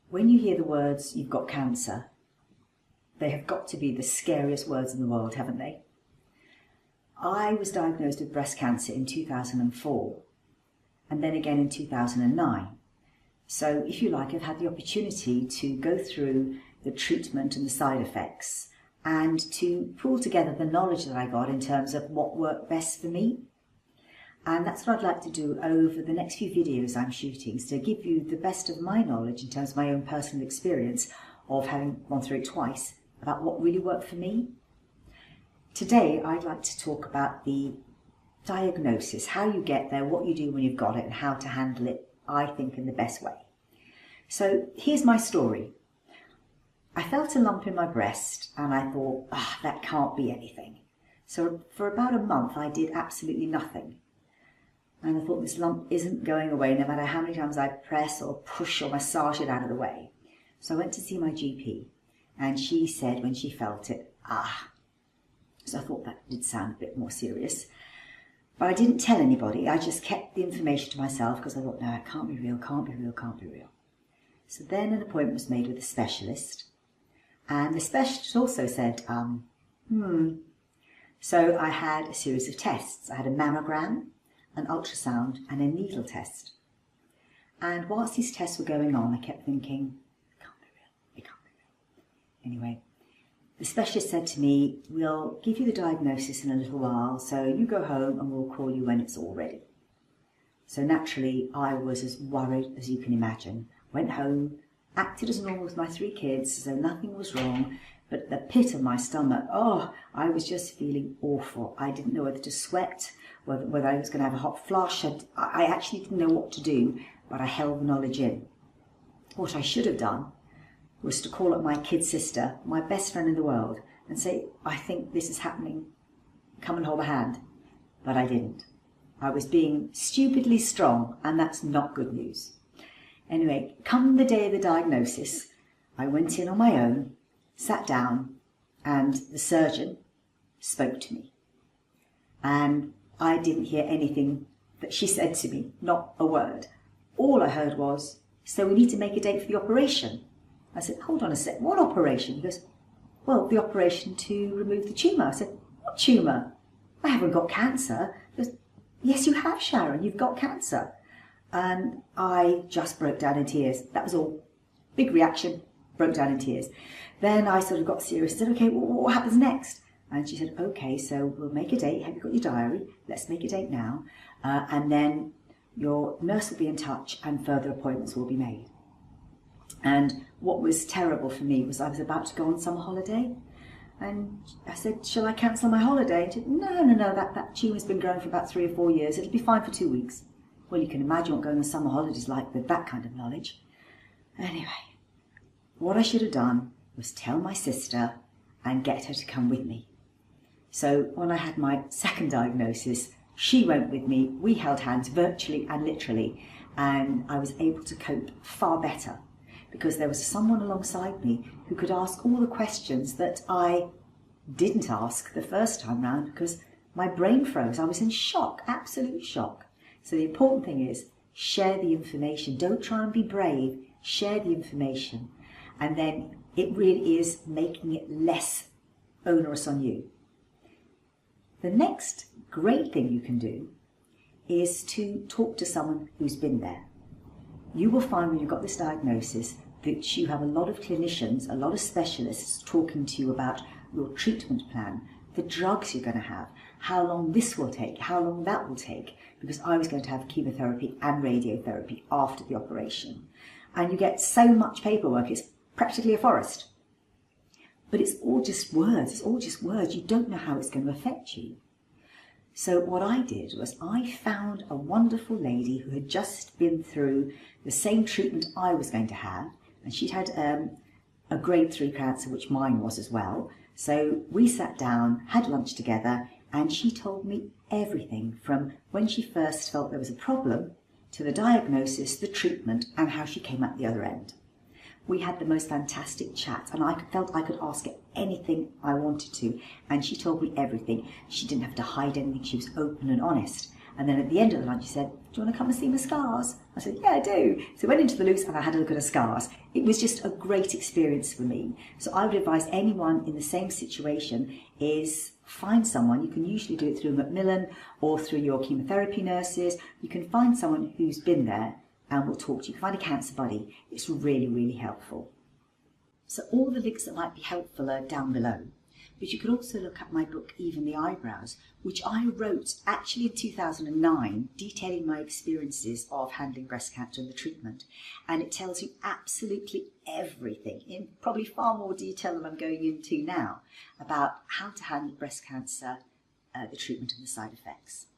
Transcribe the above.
When you hear the words, "you've got cancer," they have got to be the scariest words in the world, haven't they? I was diagnosed with breast cancer in 2004 and then again in 2009. So if you like, I've had the opportunity to go through the treatment and the side effects and to pull together the knowledge that I got in terms of what worked best for me. And that's what I'd like to do over the next few videos I'm shooting, is to give you the best of my knowledge in terms of my own personal experience of having gone through it twice, about what really worked for me. Today, I'd like to talk about the diagnosis, how you get there, what you do when you've got it, and how to handle it, I think, in the best way. So here's my story. I felt a lump in my breast and I thought, that can't be anything. So for about a month, I did absolutely nothing. And I thought, this lump isn't going away no matter how many times I press or push or massage it out of the way. So I went to see my GP and she said when she felt it, So I thought that did sound a bit more serious. But I didn't tell anybody. I just kept the information to myself because I thought, no, it can't be real, can't be real, can't be real. So then an appointment was made with a specialist. And the specialist also said, So I had a series of tests. I had a mammogram, an ultrasound, and a needle test. And whilst these tests were going on, I kept thinking, it can't be real, it can't be real. Anyway, the specialist said to me, we'll give you the diagnosis in a little while, so you go home and we'll call you when it's all ready. So naturally, I was as worried as you can imagine. Went home, acted as normal with my 3 kids, so nothing was wrong, but at the pit of my stomach, I was just feeling awful. I didn't know whether to sweat, whether I was going to have a hot flush. I actually didn't know what to do, but I held the knowledge in. What I should have done was to call up my kid sister, my best friend in the world, and say, I think this is happening, come and hold a hand. But I didn't. I was being stupidly strong, and that's not good news. Anyway, come the day of the diagnosis, I went in on my own, sat down, and the surgeon spoke to me. And I didn't hear anything that she said to me, not a word. All I heard was, so we need to make a date for the operation. I said, hold on a sec, what operation? He goes, well, the operation to remove the tumour. I said, what tumour? I haven't got cancer. He goes, yes, you have, Sharon, you've got cancer. And I just broke down in tears. That was all. Big reaction, broke down in tears. Then I sort of got serious and said, okay, well, what happens next? And she said, okay, so we'll make a date. Have you got your diary? Let's make a date now. And then your nurse will be in touch and further appointments will be made. And what was terrible for me was I was about to go on summer holiday. And I said, shall I cancel my holiday? And she said, no, that tumour's been growing for about 3 or 4 years. It'll be fine for 2 weeks. Well, you can imagine what going on summer holidays like with that kind of knowledge. Anyway, what I should have done was tell my sister and get her to come with me. So when I had my second diagnosis, she went with me. We held hands virtually and literally, and I was able to cope far better because there was someone alongside me who could ask all the questions that I didn't ask the first time round because my brain froze. I was in shock, absolute shock. So the important thing is share the information. Don't try and be brave. Share the information. And then it really is making it less onerous on you. The next great thing you can do is to talk to someone who's been there. You will find when you've got this diagnosis that you have a lot of clinicians, a lot of specialists talking to you about your treatment plan, the drugs you're going to have, how long this will take, how long that will take, because I was going to have chemotherapy and radiotherapy after the operation. And you get so much paperwork, it's practically a forest. But it's all just words, it's all just words. You don't know how it's going to affect you. So what I did was I found a wonderful lady who had just been through the same treatment I was going to have, and she'd had a grade 3 cancer, which mine was as well. So we sat down, had lunch together, and she told me everything from when she first felt there was a problem to the diagnosis, the treatment, and how she came out the other end. We had the most fantastic chat, and I felt I could ask her anything I wanted to, and she told me everything. She didn't have to hide anything. She was open and honest, And then at the end of the lunch, he said, do you want to come and see my scars? I said, yeah, I do. So I went into the loose and I had a look at her scars. It was just a great experience for me. So I would advise anyone in the same situation is find someone. You can usually do it through MACMILLAN or through your chemotherapy nurses. You can find someone who's been there and will talk to you. You can find a cancer buddy. It's really, really helpful. So all the links that might be helpful are down below. But you can also look at my book, Even the Eyebrows, which I wrote actually in 2009, detailing my experiences of handling breast cancer and the treatment. And it tells you absolutely everything, in probably far more detail than I'm going into now, about how to handle breast cancer, the treatment and the side effects.